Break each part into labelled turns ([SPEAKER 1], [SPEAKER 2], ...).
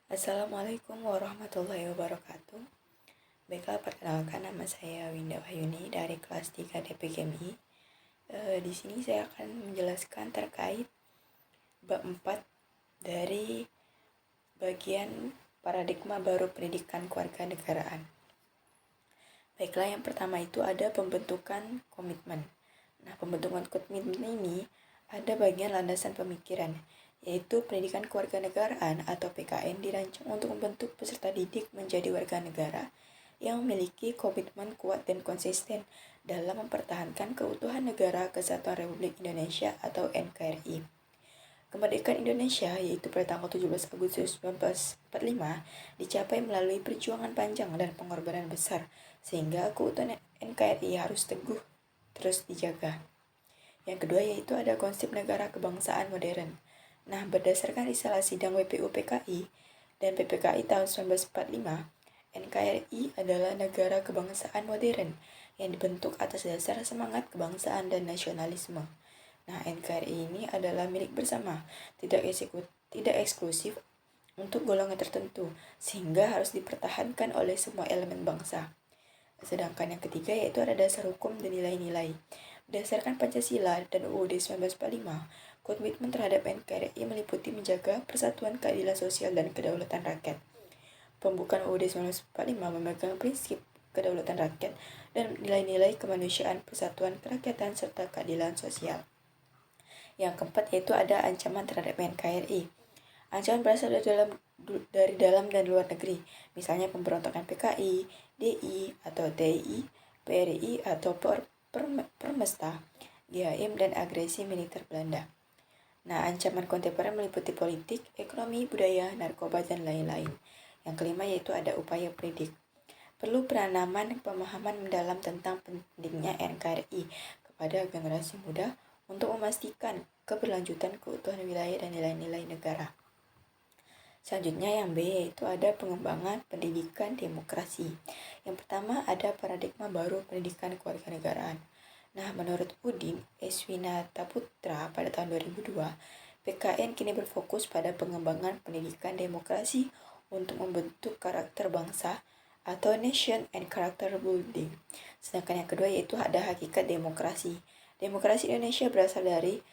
[SPEAKER 1] Assalamualaikum warahmatullahi wabarakatuh. Baiklah, perkenalkan nama saya Winda Wahyuni dari kelas 3 DPGMI. Di sini saya akan menjelaskan terkait bab 4 dari bagian paradigma baru pendidikan kewarganegaraan. Baiklah, yang pertama itu ada pembentukan komitmen. Nah, pembentukan komitmen ini ada bagian landasan pemikiran, yaitu pendidikan kewarganegaraan atau PKN dirancang untuk membentuk peserta didik menjadi warga negara yang memiliki komitmen kuat dan konsisten dalam mempertahankan keutuhan negara Kesatuan Republik Indonesia atau NKRI. Kemerdekaan Indonesia, yaitu pada tanggal 17 Agustus 1945, dicapai melalui perjuangan panjang dan pengorbanan besar, sehingga keutuhan NKRI harus teguh terus dijaga. Yang kedua yaitu ada konsep negara kebangsaan modern. Nah, berdasarkan risalah sidang WPU PKI dan PPKI tahun 1945, NKRI adalah negara kebangsaan modern yang dibentuk atas dasar semangat kebangsaan dan nasionalisme. Nah, NKRI ini adalah milik bersama, tidak eksklusif untuk golongan tertentu, sehingga harus dipertahankan oleh semua elemen bangsa. Sedangkan yang ketiga yaitu ada dasar hukum dan nilai-nilai. Berdasarkan Pancasila dan UUD 1945, komitmen terhadap NKRI meliputi menjaga persatuan, keadilan sosial, dan kedaulatan rakyat. Pembukaan UUD 1945 memegang prinsip kedaulatan rakyat dan nilai-nilai kemanusiaan, persatuan, kerakyatan, serta keadilan sosial. Yang keempat yaitu ada ancaman terhadap NKRI. Ancaman berasal dari dalam dan luar negeri, misalnya pemberontakan PKI, DI atau TI, PRI atau Permesta, GHM, dan agresi militer Belanda. Nah, ancaman kontemporer meliputi politik, ekonomi, budaya, narkoba, dan lain-lain. Yang kelima yaitu ada upaya pendidik. Perlu penanaman pemahaman mendalam tentang pentingnya NKRI kepada generasi muda untuk memastikan keberlanjutan keutuhan wilayah dan nilai-nilai negara. Selanjutnya yang B yaitu ada pengembangan pendidikan demokrasi. Yang pertama ada paradigma baru pendidikan kewarganegaraan. Nah, menurut Udin Eswinataputra pada tahun 2002, PKN kini berfokus pada pengembangan pendidikan demokrasi untuk membentuk karakter bangsa atau nation and character building. Sedangkan yang kedua yaitu ada hakikat demokrasi. Demokrasi Indonesia berasal dari,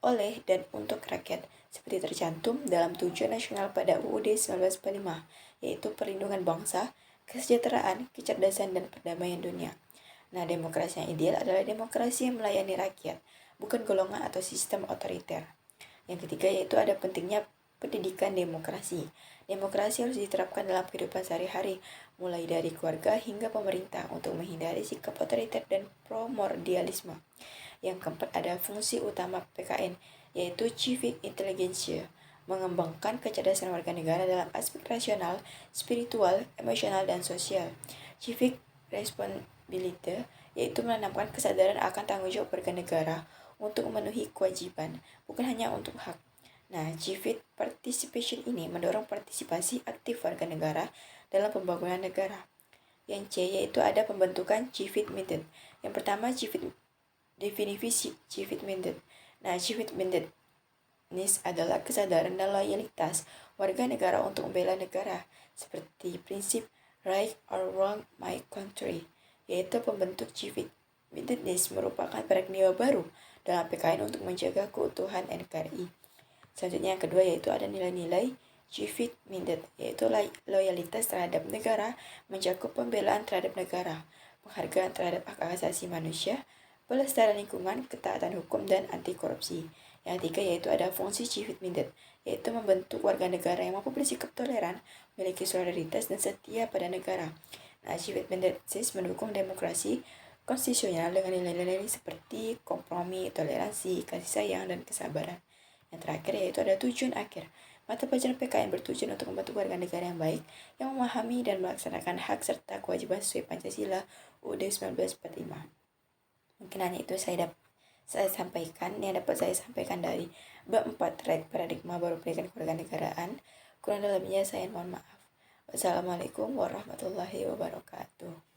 [SPEAKER 1] oleh, dan untuk rakyat, seperti tercantum dalam tujuan nasional pada UUD 1945, yaitu perlindungan bangsa, kesejahteraan, kecerdasan, dan perdamaian dunia. Nah, demokrasi yang ideal adalah demokrasi yang melayani rakyat, bukan golongan atau sistem otoriter. Yang ketiga yaitu ada pentingnya pendidikan demokrasi. Demokrasi harus diterapkan dalam kehidupan sehari-hari, mulai dari keluarga hingga pemerintah untuk menghindari sikap otoriter dan primordialisme. Yang keempat ada fungsi utama PKN, yaitu civic intelligence, mengembangkan kecerdasan warga negara dalam aspek rasional, spiritual, emosional, dan sosial. Civic responsibility, yaitu menanamkan kesadaran akan tanggung jawab warga negara untuk memenuhi kewajiban, bukan hanya untuk hak. Nah, civic participation ini mendorong partisipasi aktif warga negara dalam pembangunan negara. Yang C yaitu ada pembentukan civic minded. Yang pertama definisi civic minded. Nah, civic minded ini adalah kesadaran dan loyalitas warga negara untuk membela negara, seperti prinsip right or wrong my country, yaitu pembentuk civic mindedness merupakan paradigma baru dalam PKN untuk menjaga keutuhan NKRI. Selanjutnya yang kedua yaitu ada nilai-nilai civic minded, yaitu loyalitas terhadap negara, mencakup pembelaan terhadap negara, penghargaan terhadap hak asasi manusia, pelestarian lingkungan, ketaatan hukum, dan anti korupsi. Yang ketiga yaitu ada fungsi civic minded, yaitu membentuk warga negara yang mampu bersikap toleran, memiliki solidaritas, dan setia pada negara. Nah, civic minded mendukung demokrasi konstitusional dengan nilai-nilai seperti kompromi, toleransi, kasih sayang, dan kesabaran. Yang terakhir yaitu ada tujuan akhir. Mata pelajaran PKN bertujuan untuk membentuk warga negara yang baik, yang memahami dan melaksanakan hak serta kewajiban sesuai Pancasila UUD 1945. Mungkin hanya itu saya sampaikan yang dapat saya sampaikan dari bab 4 paradigma baru pendidikan kewarganegaraan. Kurang lebihnya saya mohon maaf. Wassalamualaikum warahmatullahi wabarakatuh.